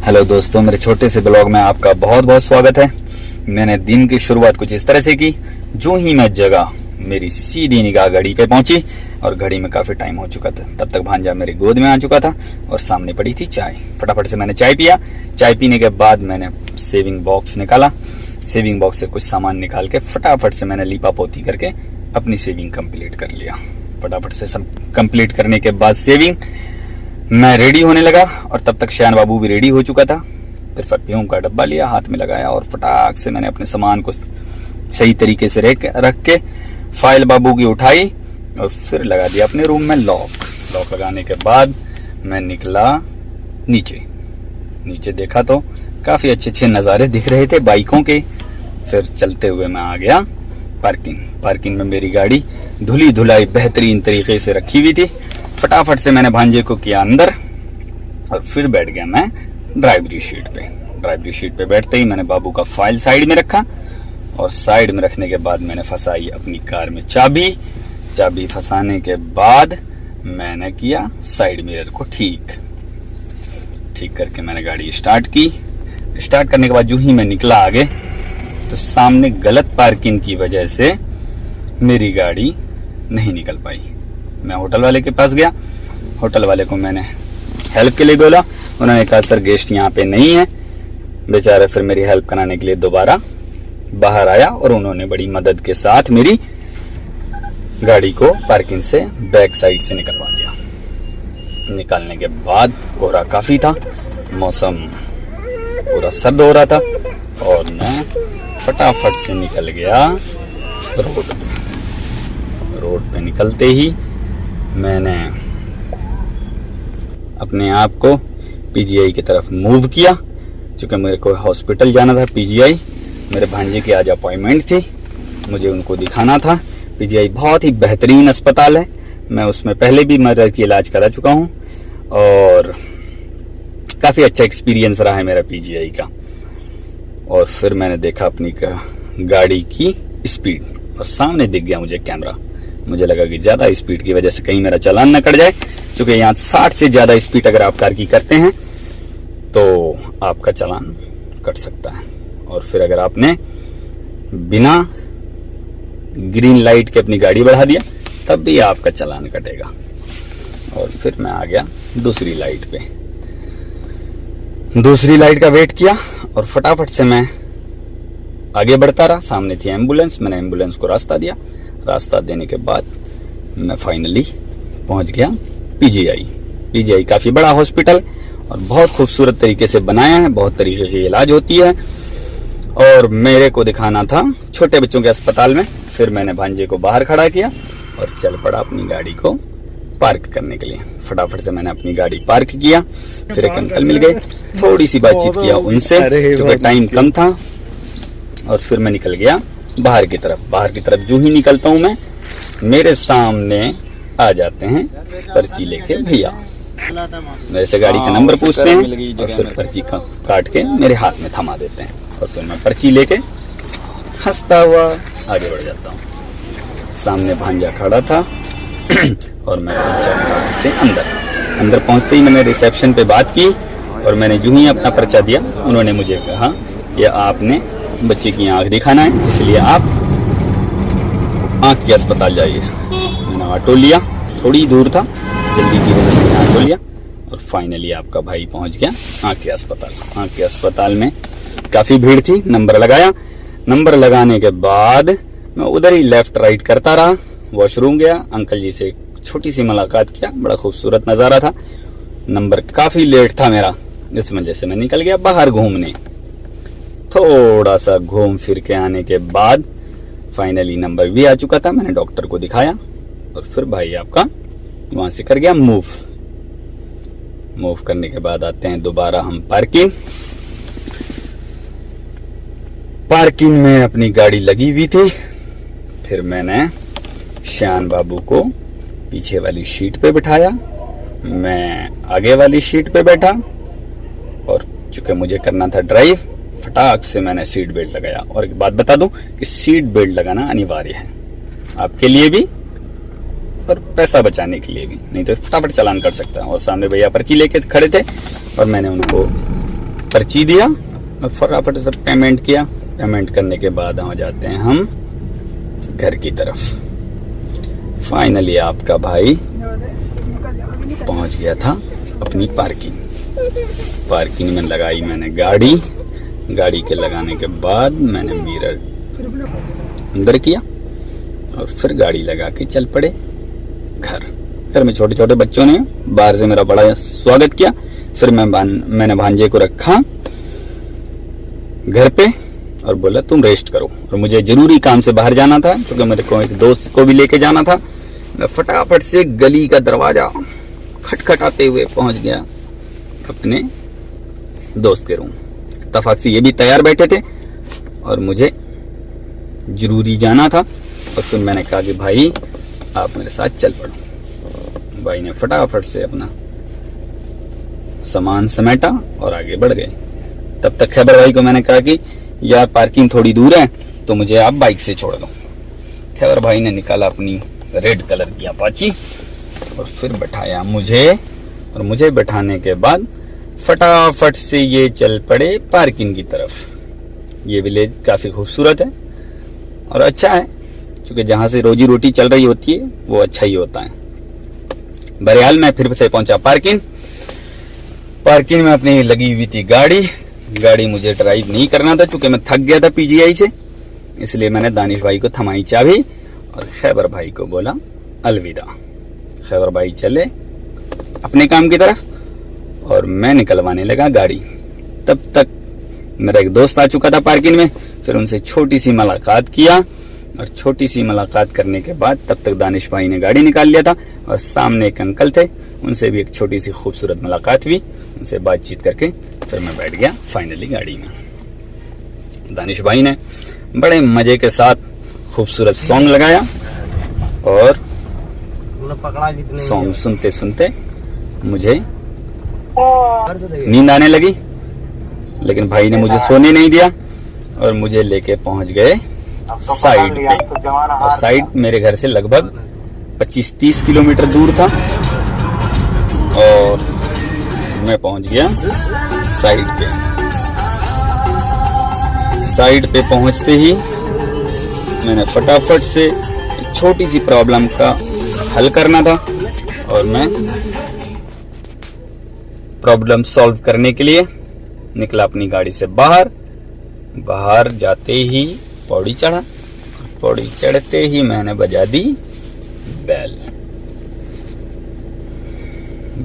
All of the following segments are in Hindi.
हेलो दोस्तों, मेरे छोटे से ब्लॉग में आपका बहुत बहुत स्वागत है। मैंने दिन की शुरुआत कुछ इस तरह से की। जो ही मैं जगह मेरी सीधी निगाह घड़ी पे पहुंची और घड़ी में काफ़ी टाइम हो चुका था। तब तक भांजा मेरी गोद में आ चुका था और सामने पड़ी थी चाय। फटाफट से मैंने चाय पिया। चाय पीने के बाद मैंने सेविंग बॉक्स निकाला। सेविंग बॉक्स से कुछ सामान निकाल के फटाफट से मैंने लीपा पोती करके अपनी सेविंग कंप्लीट कर लिया। फटाफट से सब कंप्लीट करने के बाद सेविंग मैं रेडी होने लगा और तब तक श्यान बाबू भी रेडी हो चुका था। फिर परफ्यूम का डब्बा लिया, हाथ में लगाया और फटाक से मैंने अपने सामान को सही तरीके से रख के फाइल बाबू की उठाई और फिर लगा दिया अपने रूम में लॉक लगाने के बाद मैं निकला नीचे देखा तो काफ़ी अच्छे नज़ारे दिख रहे थे बाइकों के। फिर चलते हुए मैं आ गया पार्किंग में मेरी गाड़ी धुली धुलाई बेहतरीन तरीके से रखी हुई थी। फटाफट से मैंने भांजे को किया अंदर और फिर बैठ गया मैं ड्राइवरी शीट पे बैठते ही मैंने बाबू का फाइल साइड में रखा और साइड में रखने के बाद मैंने फंसाई अपनी कार में चाबी फंसाने के बाद मैंने किया साइड मिरर को ठीक करके मैंने गाड़ी स्टार्ट करने के बाद जो ही मैं निकला आगे तो सामने गलत पार्किंग की वजह से मेरी गाड़ी नहीं निकल पाई। मैं होटल वाले के पास गया। होटल वाले को मैंने हेल्प के लिए बोला। उन्होंने कहा सर गेस्ट यहाँ पे नहीं है। बेचारा फिर मेरी हेल्प कराने के लिए दोबारा बाहर आया और उन्होंने बड़ी मदद के साथ मेरी गाड़ी को पार्किंग से बैक साइड से निकलवा दिया। निकालने के बाद कोहरा काफ़ी था, मौसम पूरा सर्द हो रहा था और मैं फटाफट से निकल गया रोड पे। निकलते ही मैंने अपने आप को पीजीआई की तरफ मूव किया। चूँकि मेरे को हॉस्पिटल जाना था पीजीआई, मेरे भांजे की आज अपॉइंटमेंट थी, मुझे उनको दिखाना था। पीजीआई बहुत ही बेहतरीन अस्पताल है। मैं उसमें पहले भी मर्डर की इलाज करा चुका हूँ और काफ़ी अच्छा एक्सपीरियंस रहा है मेरा पीजीआई का। और फिर मैंने देखा अपनी गाड़ी की स्पीड और सामने दिख गया मुझे कैमरा। मुझे लगा कि ज़्यादा स्पीड की वजह से कहीं मेरा चालान न कट जाए, क्योंकि यहाँ 60 से ज़्यादा स्पीड अगर आप कार की करते हैं तो आपका चालान कट सकता है। और फिर अगर आपने बिना ग्रीन लाइट के अपनी गाड़ी बढ़ा दिया तब भी आपका चालान कटेगा। और फिर मैं आ गया दूसरी लाइट पे। दूसरी लाइट का वेट किया और फटाफट से मैं आगे बढ़ता रहा। सामने थी एम्बुलेंस, मैंने एम्बुलेंस को रास्ता दिया। रास्ता देने के बाद मैं फाइनली पहुंच गया पीजीआई काफ़ी बड़ा हॉस्पिटल और बहुत खूबसूरत तरीके से बनाया है। बहुत तरीके की इलाज होती है और मेरे को दिखाना था छोटे बच्चों के अस्पताल में। फिर मैंने भांजे को बाहर खड़ा किया और चल पड़ा अपनी गाड़ी को पार्क करने के लिए। फटाफट से मैंने अपनी गाड़ी पार्क किया। फिर एक अंकल मिल गए, थोड़ी सी बातचीत किया उनसे क्योंकि टाइम कम था और फिर मैं निकल गया बाहर की तरफ। जो ही निकलता हूँ मैं, मेरे सामने आ जाते हैं पर्ची लेके भैया। मेरे से गाड़ी का नंबर पूछते हैं और फिर पर्ची काट के मेरे हाथ में थमा देते हैं और फिर मैं पर्ची लेके हंसता हुआ आगे बढ़ जाता हूँ। सामने भांजा खड़ा था और मैं पहुंचा फटाफट से अंदर पहुंचते ही मैंने रिसेप्शन पे बात की और मैंने जो ही अपना पर्चा दिया उन्होंने मुझे कहा कि आपने बच्चे की आंख दिखाना है, इसलिए आप आंख के अस्पताल जाइए। मैंने ऑटो लिया, थोड़ी दूर था, जल्दी की वजह से मैंने ऑटो लिया और फाइनली आपका भाई पहुंच गया आंख के अस्पताल। आंख के अस्पताल में काफ़ी भीड़ थी। नंबर लगाया। नंबर लगाने के बाद मैं उधर ही लेफ्ट राइट करता रहा। वॉशरूम गया, अंकल जी से छोटी सी मुलाकात किया। बड़ा खूबसूरत नज़ारा था। नंबर काफ़ी लेट था मेरा, इस वजह से मैं निकल गया बाहर घूमने। थोड़ा सा घूम फिर के आने के बाद फाइनली नंबर भी आ चुका था। मैंने डॉक्टर को दिखाया और फिर भाई आपका वहां से कर गया मूव करने के बाद आते हैं दोबारा हम पार्किंग में अपनी गाड़ी लगी हुई थी। फिर मैंने श्यान बाबू को पीछे वाली सीट पे बिठाया, मैं आगे वाली सीट पे बैठा और चूंकि मुझे करना था ड्राइव, फटाक से मैंने सीट बेल्ट लगाया। और एक बात बता दूं कि सीट बेल्ट लगाना अनिवार्य है आपके लिए भी और पैसा बचाने के लिए भी, नहीं तो फटाफट चालान कर सकता है। और सामने भैया पर्ची लेके खड़े थे और मैंने उनको पर्ची दिया और फटाफट से पेमेंट किया। पेमेंट करने के बाद आ जाते हैं हम घर की तरफ। फाइनली आपका भाई पहुंच गया था अपनी पार्किंग में लगाई मैंने गाड़ी के लगाने के बाद मैंने मिरर अंदर किया और फिर गाड़ी लगा के चल पड़े घर में। छोटे छोटे बच्चों ने बाहर से मेरा बड़ा स्वागत किया। फिर मैंने भांजे को रखा घर पे और बोला तुम रेस्ट करो, और मुझे जरूरी काम से बाहर जाना था क्योंकि मेरे को एक दोस्त को भी लेके जाना था। मैं फटाफट से गली का दरवाजा खटखटाते हुए पहुंच गया अपने दोस्त के रूम। इत्तेफाक से ये भी तैयार बैठे थे और मुझे जरूरी जाना था। और फिर मैंने कहा कि भाई आप मेरे साथ चल पड़ो। भाई ने फटाफट से अपना सामान समेटा और आगे बढ़ गए। तब तक खैबर भाई को मैंने कहा कि यार पार्किंग थोड़ी दूर है तो मुझे आप बाइक से छोड़ दो। खैबर भाई ने निकाला अपनी रेड कलर की अपाची और फिर बैठाया मुझे, और मुझे बैठाने के बाद फटाफट से ये चल पड़े पार्किंग की तरफ। ये विलेज काफी खूबसूरत है और अच्छा है क्योंकि जहां से रोजी रोटी चल रही होती है वो अच्छा ही होता है। बहरहाल मैं फिर से पहुंचा पार्किंग में अपनी लगी हुई थी गाड़ी मुझे ड्राइव नहीं करना था क्योंकि मैं थक गया था पीजीआई से। इसलिए मैंने दानिश भाई को थमाई चाबी और खैबर भाई को बोला अलविदा। खैबर भाई चले अपने काम की तरफ और मैं निकलवाने लगा गाड़ी। तब तक मेरा एक दोस्त आ चुका था पार्किंग में। फिर उनसे छोटी सी मुलाकात किया और छोटी सी मुलाकात करने के बाद तब तक दानिश भाई ने गाड़ी निकाल लिया था और सामने एक अंकल थे, उनसे भी एक छोटी सी खूबसूरत मुलाकात हुई। उनसे बातचीत करके फिर मैं बैठ गया फाइनली गाड़ी में। दानिश भाई ने बड़े मजे के साथ खूबसूरत सॉन्ग लगाया और सॉन्ग सुनते सुनते मुझे नींद आने लगी, लेकिन भाई ने मुझे सोने नहीं दिया और मुझे लेके पहुंच गए साइड पे। और साइड मेरे घर से लगभग 25-30 किलोमीटर दूर था और मैं पहुंच गया साइड पे पहुंचते ही मैंने फटाफट से एक छोटी सी प्रॉब्लम का हल करना था और मैं प्रॉब्लम सॉल्व करने के लिए निकला अपनी गाड़ी से बाहर जाते ही पौड़ी चढ़ा। पौड़ी चढ़ते ही मैंने बजा दी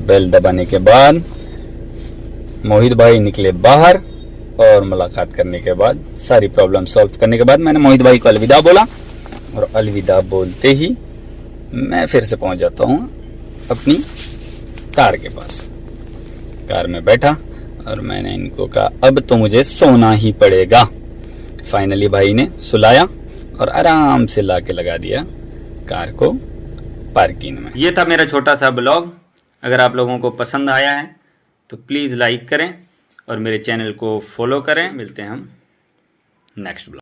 बेल दबाने के बाद मोहित भाई निकले बाहर और मुलाकात करने के बाद सारी प्रॉब्लम सॉल्व करने के बाद मैंने मोहित भाई को अलविदा बोला और अलविदा बोलते ही मैं फिर से पहुंच जाता हूं अपनी कार के पास। कार में बैठा और मैंने इनको कहा अब तो मुझे सोना ही पड़ेगा। फाइनली भाई ने सुलाया और आराम से लाके लगा दिया कार को पार्किंग में। ये था मेरा छोटा सा ब्लॉग। अगर आप लोगों को पसंद आया है तो प्लीज़ लाइक करें और मेरे चैनल को फॉलो करें। मिलते हैं हम नेक्स्ट ब्लॉग।